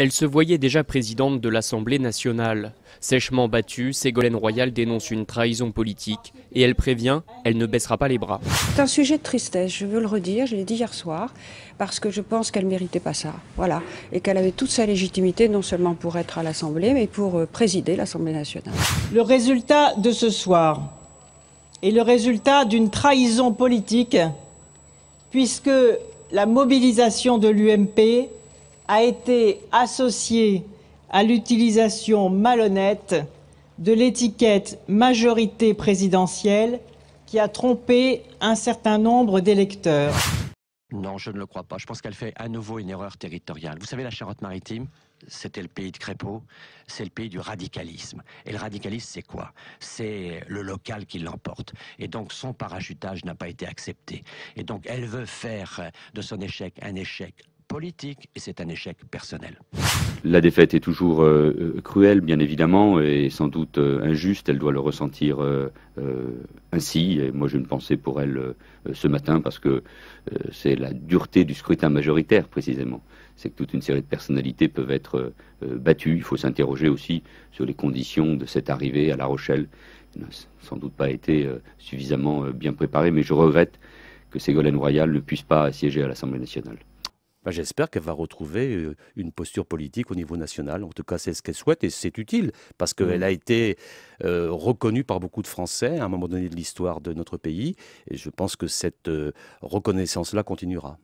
Elle se voyait déjà présidente de l'Assemblée nationale. Sèchement battue, Ségolène Royal dénonce une trahison politique et elle prévient, elle ne baissera pas les bras. C'est un sujet de tristesse, je veux le redire, je l'ai dit hier soir, parce que je pense qu'elle ne méritait pas ça. Voilà. Et qu'elle avait toute sa légitimité, non seulement pour être à l'Assemblée, mais pour présider l'Assemblée nationale. Le résultat de ce soir est le résultat d'une trahison politique, puisque la mobilisation de l'UMP a été associée à l'utilisation malhonnête de l'étiquette majorité présidentielle qui a trompé un certain nombre d'électeurs. Non, je ne le crois pas. Je pense qu'elle fait à nouveau une erreur territoriale. Vous savez, la Charente-Maritime, c'était le pays de Crépeau, c'est le pays du radicalisme. Et le radicalisme, c'est quoi? C'est le local qui l'emporte. Et donc, son parachutage n'a pas été accepté. Et donc, elle veut faire de son échec un échec politique, et c'est un échec personnel. La défaite est toujours cruelle, bien évidemment, et sans doute injuste. Elle doit le ressentir ainsi. Et moi, j'ai une pensée pour elle ce matin, parce que c'est la dureté du scrutin majoritaire, précisément. C'est que toute une série de personnalités peuvent être battues. Il faut s'interroger aussi sur les conditions de cette arrivée à La Rochelle. Elle n'a sans doute pas été suffisamment bien préparée, mais je regrette que Ségolène Royal ne puisse pas siéger à l'Assemblée nationale. J'espère qu'elle va retrouver une posture politique au niveau national. En tout cas, c'est ce qu'elle souhaite et c'est utile parce qu'elle a été reconnue par beaucoup de Français à un moment donné de l'histoire de notre pays. Et je pense que cette reconnaissance-là continuera.